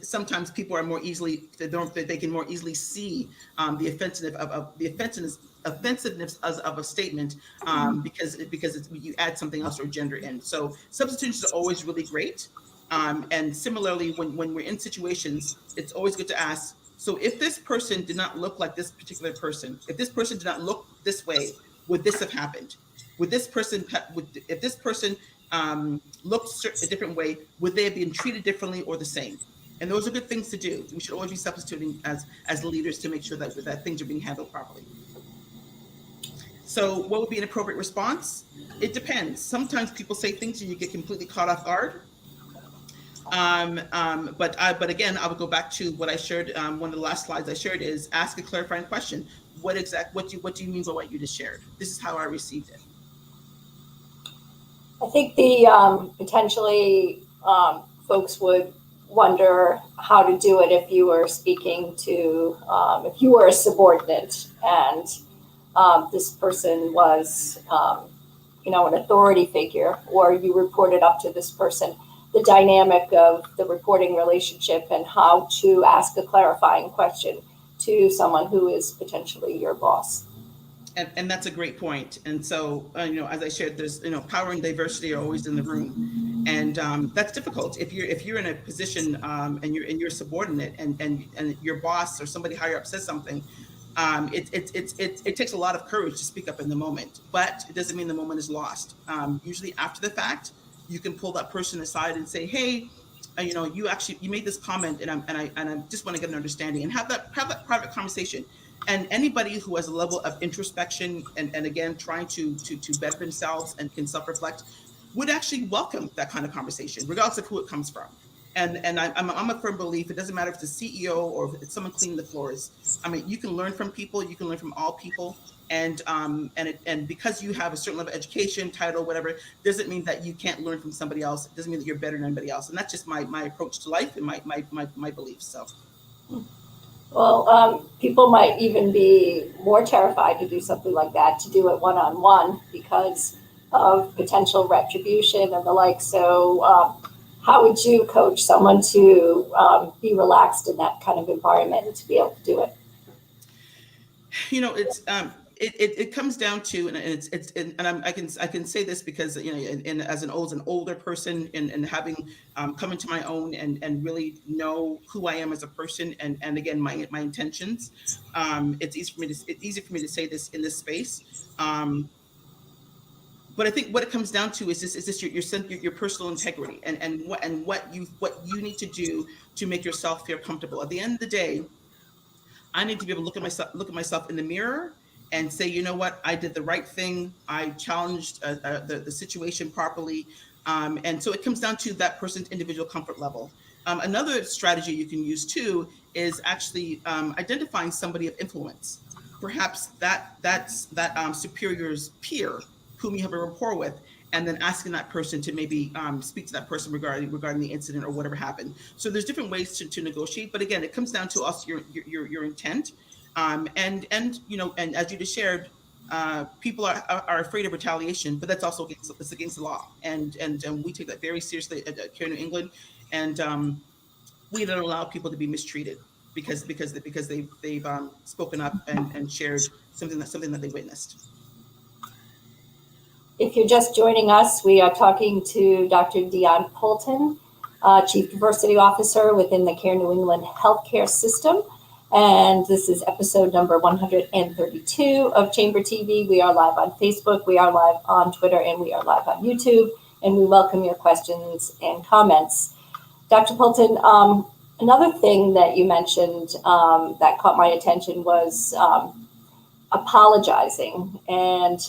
sometimes people are more easily, they can more easily see the offensiveness of a statement, because you add something else or gender in. So substitutions are always really great. And similarly, when we're in situations, it's always good to ask, so if this person did not look like this particular person, if this person did not look this way, would this have happened? Would this person, if this person looked a different way, would they have been treated differently or the same? And those are good things to do. We should always be substituting as leaders to make sure that things are being handled properly. So what would be an appropriate response? It depends. Sometimes people say things and you get completely caught off guard. But again, I would go back to what I shared. One of the last slides I shared is ask a clarifying question. What do you mean by what you just shared? This is how I received it. I think the potentially folks would wonder how to do it if you were speaking to, if you were a subordinate and this person was, an authority figure, or you reported up to this person. The dynamic of the reporting relationship and how to ask a clarifying question to someone who is potentially your boss. And that's a great point. And so, as I shared, there's, power and diversity are always in the room, and that's difficult if you're in a position and you're subordinate, and your boss or somebody higher up says something. It takes a lot of courage to speak up in the moment, but it doesn't mean the moment is lost. Usually, after the fact, you can pull that person aside and say, "Hey, you made this comment, and I just want to get an understanding," and have that private conversation. And anybody who has a level of introspection and again trying to better themselves and can self-reflect would actually welcome that kind of conversation, regardless of who it comes from. And I'm a firm belief, it doesn't matter if it's a CEO or if it's someone cleaning the floors. I mean, you can learn from people, you can learn from all people. And because you have a certain level of education, title, whatever, doesn't mean that you can't learn from somebody else. It doesn't mean that you're better than anybody else. And that's just my approach to life and my beliefs. So. Well, people might even be more terrified to do something like that, to do it one-on-one because of potential retribution and the like. So how would you coach someone to be relaxed in that kind of environment and to be able to do it? It's it comes down to, and I can say this because as an older person, and having come into my own and really know who I am as a person, and again my intentions. It's easy for me to say this in this space. But I think what it comes down to is this your personal integrity, and what you need to do to make yourself feel comfortable. At the end of the day, I need to be able to look at myself in the mirror and say, you know what, I did the right thing. I challenged the situation properly. And so it comes down to that person's individual comfort level. Another strategy you can use too is actually identifying somebody of influence. Perhaps that's superior's peer whom you have a rapport with, and then asking that person to maybe speak to that person regarding the incident or whatever happened. So there's different ways to negotiate, but again, it comes down to us, your intent, and as you just shared, people are afraid of retaliation, but that's also against the law, and we take that very seriously here in New England, and we don't allow people to be mistreated because they've spoken up and shared something that they witnessed. If you're just joining us, we are talking to Dr. Dionne Poulton, Chief Diversity Officer within the Care New England healthcare system. And this is episode number 132 of Chamber TV. We are live on Facebook, we are live on Twitter, and we are live on YouTube. And we welcome your questions and comments. Dr. Poulton, another thing that you mentioned that caught my attention was apologizing, and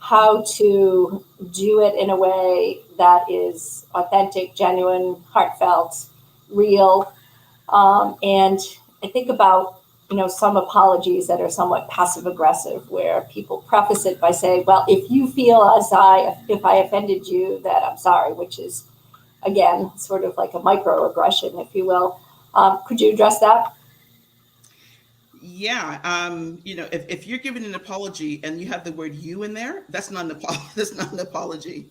how to do it in a way that is authentic, genuine, heartfelt, real. And I think about, some apologies that are somewhat passive aggressive, where people preface it by saying, well, if you feel if I offended you, that I'm sorry, which is, again, sort of like a microaggression, if you will. Could you address that? Yeah, if you're giving an apology and you have the word "you" in there, that's not an apology. That's not an apology.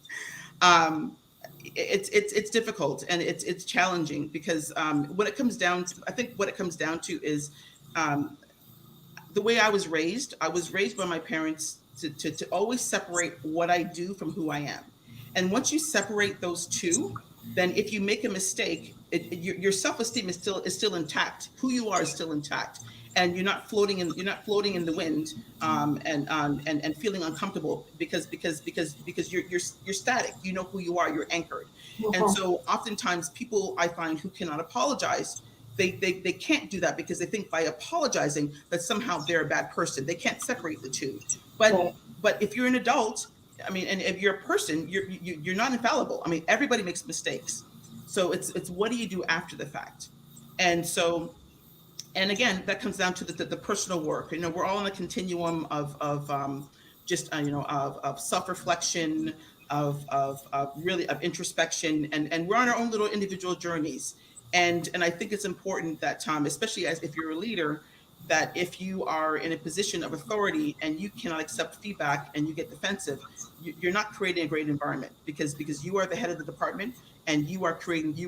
It's difficult, and it's challenging because what it comes down to, I think what it comes down to is the way I was raised. I was raised by my parents to always separate what I do from who I am, and once you separate those two, then if you make a mistake, your self-esteem is still intact. Who you are is still intact, and you're not floating in the wind, and feeling uncomfortable because you're static. You know who you are. You're anchored. And so oftentimes people I find who cannot apologize, they can't do that because they think by apologizing that somehow they're a bad person. They can't separate the two. But Right. But if you're an adult, I mean, and if you're a person, you're not infallible. I mean, everybody makes mistakes. So it's what do you do after the fact? And so, and again, that comes down to the personal work. You know, we're all on a continuum of just of self-reflection, of really of introspection, and we're on our own little individual journeys. And I think it's important that especially as if you're a leader, that if you are in a position of authority and you cannot accept feedback and you get defensive, you're not creating a great environment, because you are the head of the department, and you are creating the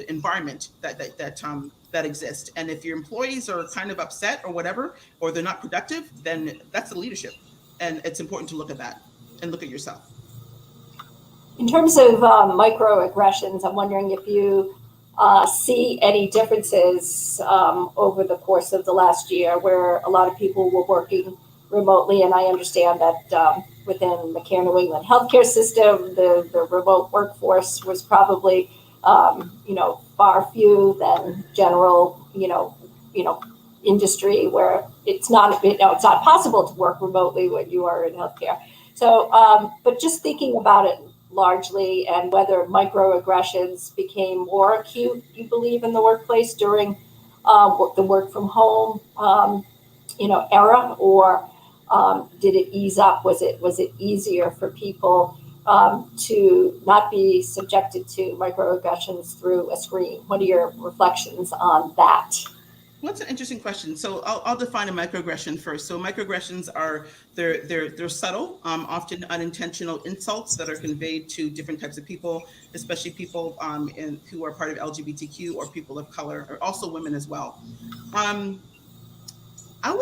environment that exists. And if your employees are kind of upset or whatever, or they're not productive, then that's the leadership. And it's important to look at that and look at yourself. In terms of microaggressions, I'm wondering if you see any differences over the course of the last year where a lot of people were working remotely. And I understand that within the Care New England healthcare system, the remote workforce was probably, far few than general, industry where it's not possible to work remotely when you are in healthcare. So, but just thinking about it largely, and whether microaggressions became more acute, you believe, in the workplace during the work from home, era, or did it ease up? Was it easier for people to not be subjected to microaggressions through a screen? What are your reflections on that? Well, that's an interesting question. So I'll define a microaggression first. So microaggressions are they're subtle, often unintentional insults that are conveyed to different types of people, especially people who are part of LGBTQ or people of color, or also women as well. Um, I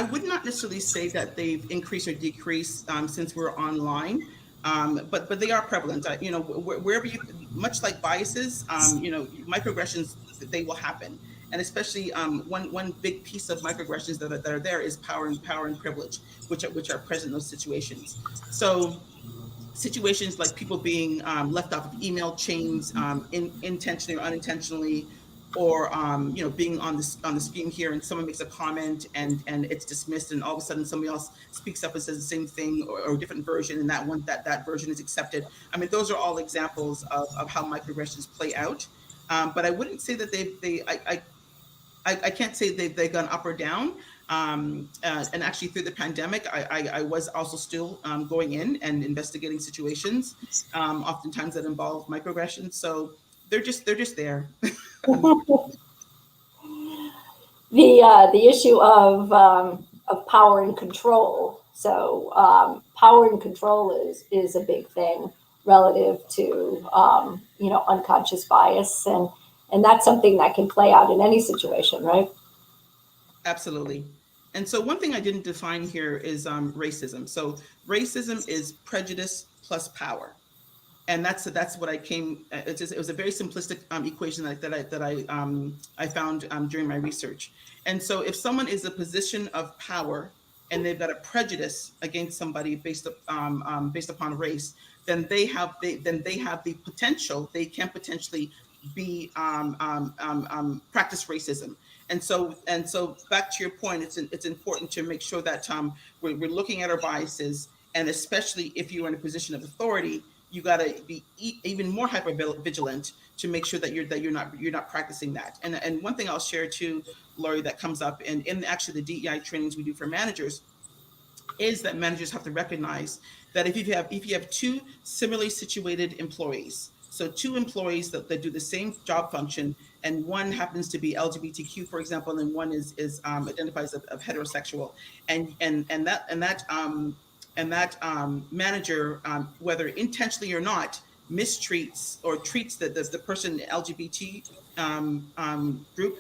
would not necessarily say that they've increased or decreased since we're online, but they are prevalent. Wherever you, much like biases, microaggressions, they will happen, and especially one big piece of microaggressions that are there is power and privilege, which are present in those situations. So situations like people being left off of email chains, intentionally or unintentionally, or being on the screen here, and someone makes a comment and it's dismissed, and all of a sudden somebody else speaks up and says the same thing, or a different version, and that version is accepted. I mean, those are all examples of how microaggressions play out. But I wouldn't say that I can't say they've gone up or down. And actually, through the pandemic, I was also still going in and investigating situations, oftentimes that involve microaggressions. So they're just there. The issue of power and control. So power and control is a big thing relative to unconscious bias, and that's something that can play out in any situation, right? Absolutely. And so one thing I didn't define here is racism. So racism is prejudice plus power, and that's what I came. It was a very simplistic equation that I found during my research. And so, if someone is a position of power and they've got a prejudice against somebody based upon race, then they have the potential. They can potentially be practice racism. And so back to your point, it's important to make sure that we're looking at our biases, and especially if you're in a position of authority, you got to be even more hyper vigilant to make sure that you're not practicing that. And one thing I'll share too, Laurie, that comes up in actually the DEI trainings we do for managers, is that managers have to recognize that if you have two similarly situated employees, so two employees that do the same job function, and one happens to be LGBTQ, for example, and one is identifies of heterosexual, and that manager, whether intentionally or not, mistreats or treats the person LGBT group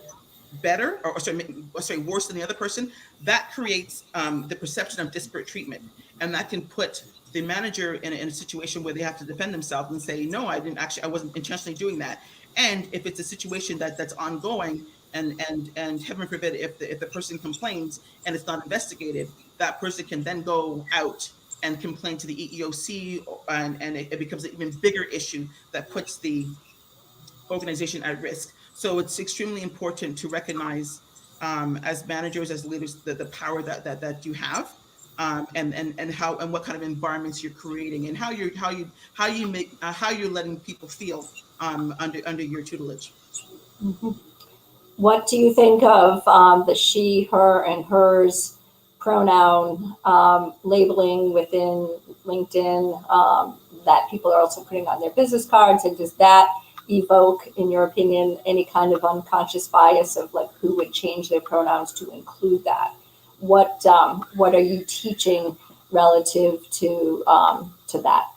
better, or sorry, worse than the other person, that creates the perception of disparate treatment, and that can put the manager in a situation where they have to defend themselves and say, no, I wasn't intentionally doing that. And if it's a situation that's ongoing, and heaven forbid, if the person complains and it's not investigated, that person can then go out and complain to the EEOC, and it becomes an even bigger issue that puts the organization at risk. So it's extremely important to recognize, as managers, as leaders, the power that you have, and how and what kind of environments you're creating, and how you're letting people feel under your tutelage. Mhm. What do you think of the she, her, and hers pronoun labeling within LinkedIn that people are also putting on their business cards? And does that evoke, in your opinion, any kind of unconscious bias of like who would change their pronouns to include that? What are you teaching relative to that?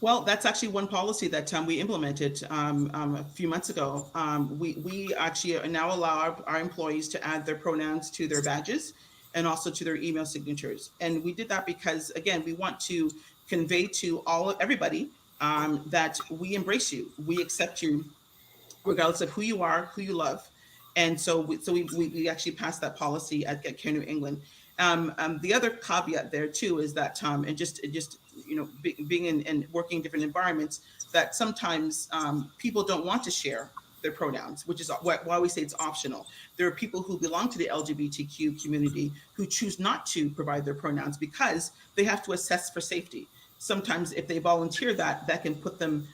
Well, that's actually one policy that we implemented a few months ago. We actually now allow our employees to add their pronouns to their badges and also to their email signatures. And we did that because, again, we want to convey to everybody that we embrace you, we accept you, regardless of who you are, who you love. And so we actually passed that policy at Care New England. The other caveat there too is that and just being in working in different environments, that sometimes people don't want to share their pronouns, which is why we say it's optional. There are people who belong to the LGBTQ community who choose not to provide their pronouns because they have to assess for safety. Sometimes if they volunteer, that can put them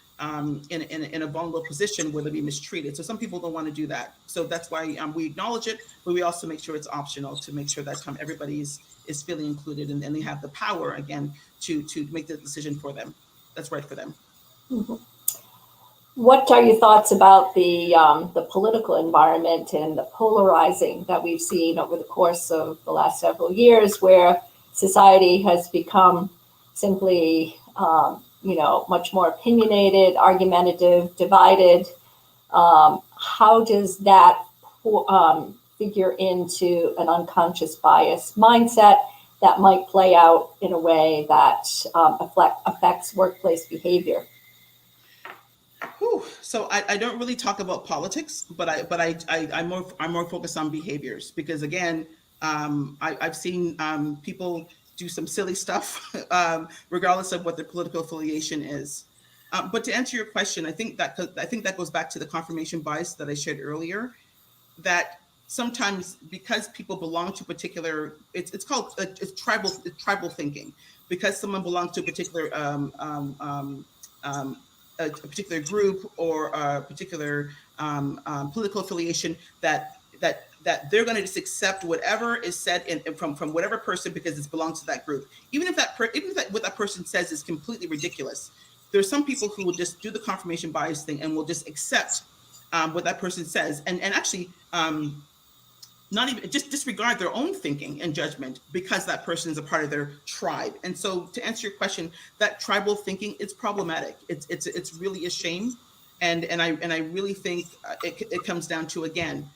in a vulnerable position where they'll be mistreated. So some people don't want to do that. So that's why we acknowledge it, but we also make sure it's optional to make sure that everybody is feeling included, and they have the power again to make the decision for them. That's right for them. Mhm. What are your thoughts about the political environment and the polarizing that we've seen over the course of the last several years, where society has become simply, much more opinionated, argumentative, divided? How does that figure into an unconscious bias mindset that might play out in a way that affects workplace behavior? Whew. So I don't really talk about politics, but I'm more focused on behaviors, because again, I've seen people do some silly stuff, regardless of what their political affiliation is. But to answer your question, I think that goes back to the confirmation bias that I shared earlier. That sometimes, because people belong to a particular, it's called it's tribal thinking. Because someone belongs to a particular a particular group or a particular political affiliation, that they're going to just accept whatever is said from whatever person, because it belongs to that group, even if what that person says is completely ridiculous. There's some people who will just do the confirmation bias thing and will just accept what that person says, and actually not even just disregard their own thinking and judgment because that person is a part of their tribe. And so, to answer your question, that tribal thinking is problematic. It's really a shame, and I really think it comes down to, again,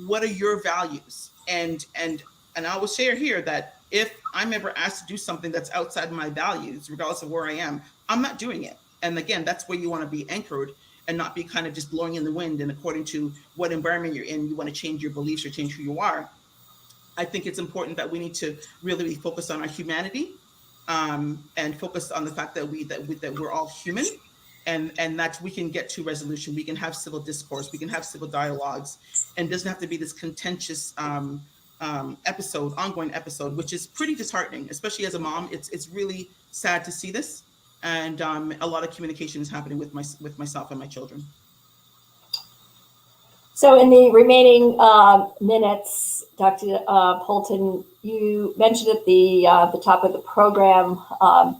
what are your values? And I will share here that if I'm ever asked to do something that's outside my values, regardless of where I am, I'm not doing it. And again, that's where you want to be anchored and not be kind of just blowing in the wind. And according to what environment you're in, you want to change your beliefs or change who you are. I think it's important that we need to really focus on our humanity, and focus on the fact that we're all human, and that we can get to resolution. We can have civil discourse. We can have civil dialogues, and it doesn't have to be this contentious ongoing episode, which is pretty disheartening, especially as a mom. It's really sad to see this, and a lot of communication is happening with myself and my children. So, in the remaining minutes, Dr. Poulton, you mentioned at the top of the program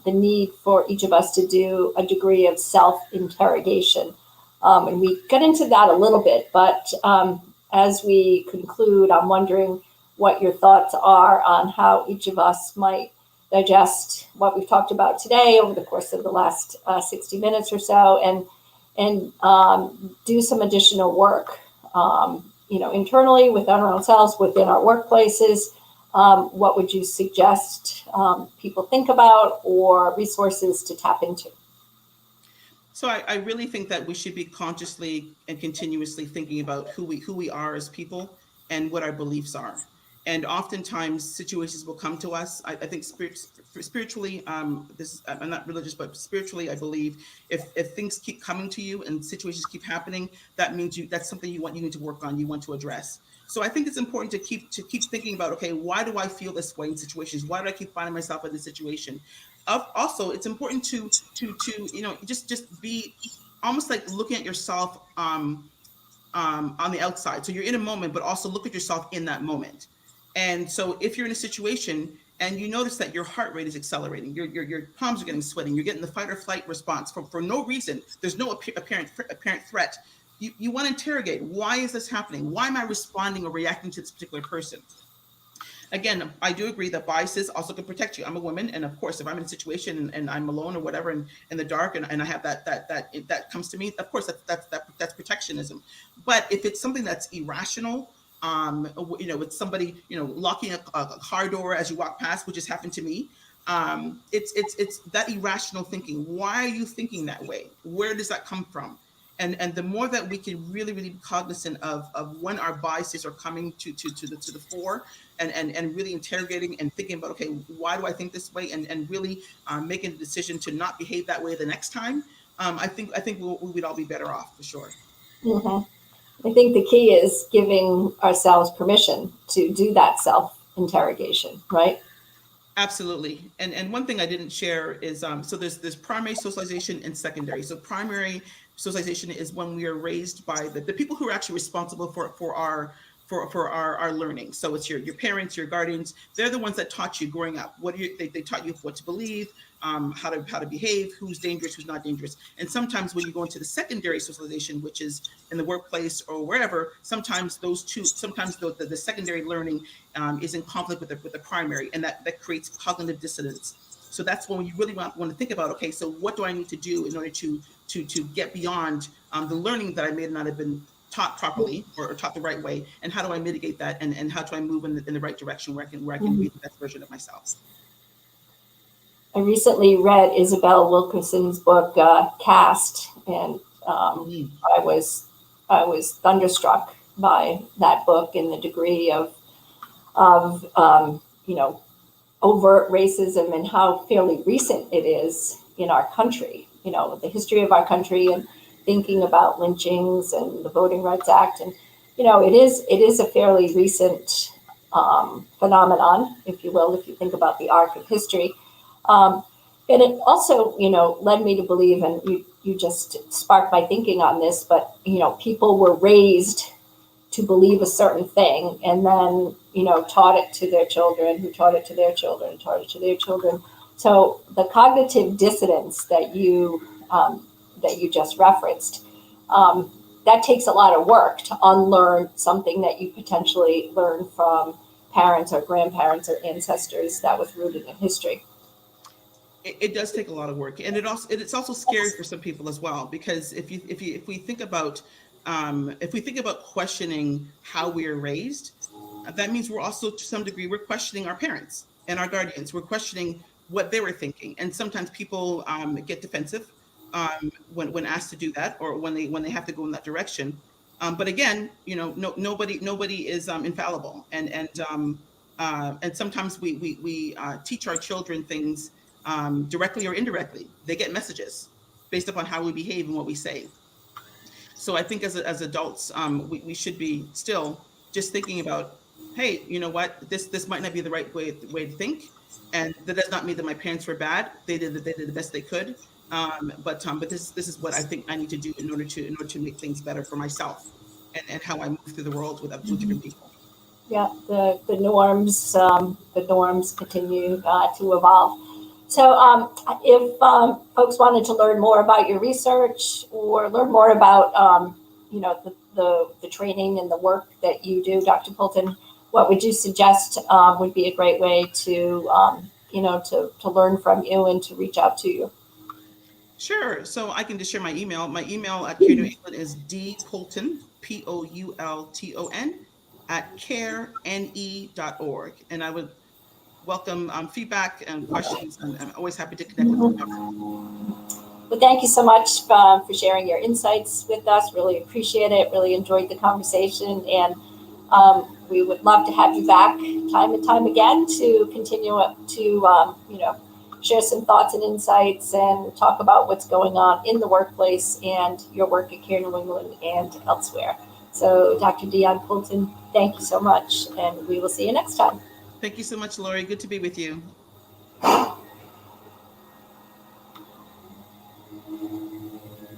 the need for each of us to do a degree of self-interrogation. And we got into that a little bit, but as we conclude, I'm wondering what your thoughts are on how each of us might digest what we've talked about today over the course of the last 60 minutes or so, and do some additional work, internally within our own selves, within our workplaces. What would you suggest people think about, or resources to tap into? So I really think that we should be consciously and continuously thinking about who we are as people and what our beliefs are. And oftentimes situations will come to us. I think spiritually, I'm not religious, but spiritually, I believe if things keep coming to you and situations keep happening, that means that's something you need to work on, you want to address. So I think it's important to keep thinking about, okay, why do I feel this way in situations? Why do I keep finding myself in this situation? Also, it's important to just be almost like looking at yourself on the outside. So you're in a moment, but also look at yourself in that moment. And so if you're in a situation and you notice that your heart rate is accelerating, your palms are getting sweating, you're getting the fight or flight response for no reason, there's no apparent threat, you want to interrogate, why is this happening? Why am I responding or reacting to this particular person? Again, I do agree that biases also can protect you. I'm a woman, and of course, if I'm in a situation and I'm alone or whatever, and in the dark, and I have that comes to me, of course, that's protectionism. But if it's something that's irrational, with somebody, locking a car door as you walk past, which has happened to me, it's that irrational thinking. Why are you thinking that way? Where does that come from? And the more that we can really be cognizant of when our biases are coming to the fore, and really interrogating and thinking about, okay, why do I think this way, and really making a decision to not behave that way the next time, I think we'd all be better off for sure. Mm-hmm. I think the key is giving ourselves permission to do that self-interrogation, right? Absolutely. And one thing I didn't share is, so there's primary socialization and secondary. So primary socialization is when we are raised by the people who are actually responsible for our learning. So it's your parents, your guardians. They're the ones that taught you growing up. They taught you what to believe, how to behave, who's dangerous, who's not dangerous. And sometimes when you go into the secondary socialization, which is in the workplace or wherever, sometimes the secondary learning is in conflict with the primary, and that creates cognitive dissonance. So that's when you really want to think about, okay, so what do I need to do in order to get beyond the learning that I may not have been taught properly or taught the right way, and how do I mitigate that, and how do I move in the right direction where I can be the best version of myself. I recently read Isabel Wilkerson's book Caste, and I was thunderstruck by that book and the degree of overt racism and how fairly recent it is in our country. The history of our country, and thinking about lynchings and the Voting Rights Act, and it is a fairly recent phenomenon, if you will, if you think about the arc of history. And it also, led me to believe, and you just sparked my thinking on this, but, people were raised to believe a certain thing, and then, taught it to their children, who taught it to their children, taught it to their children. So the cognitive dissonance that you just referenced, that takes a lot of work to unlearn something that you potentially learned from parents or grandparents or ancestors that was rooted in history. It does take a lot of work, and it's also scary for some people as well, because if we think about questioning how we are raised, that means we're also, to some degree, we're questioning our parents and our guardians. We're questioning what they were thinking, and sometimes people get defensive when asked to do that, or when they have to go in that direction. But again, nobody is infallible, and sometimes we teach our children things directly or indirectly. They get messages based upon how we behave and what we say. So I think as adults, we should be still just thinking about, hey, you know what, this might not be the right way to think, and that does not mean that my parents were bad. They did the best they could, but this is what I think I need to do in order to make things better for myself, and how I move through the world with different people. Yeah, the norms continue to evolve. So if folks wanted to learn more about your research, or learn more about the training and the work that you do, Dr. Poulton, what would you suggest would be a great way to learn from you and to reach out to you? Sure. So I can just share my email. My email at Care New England is dpoulton, POULTON, at carene.org. And I would welcome feedback and questions, and I'm always happy to connect with whoever. Well, thank you so much for sharing your insights with us. Really appreciate it. Really enjoyed the conversation. And We would love to have you back time and time again to continue to share some thoughts and insights and talk about what's going on in the workplace and your work at Care New England and elsewhere. So Dr. Dionne Poulton, thank you so much, and we will see you next time. Thank you so much, Laurie. Good to be with you.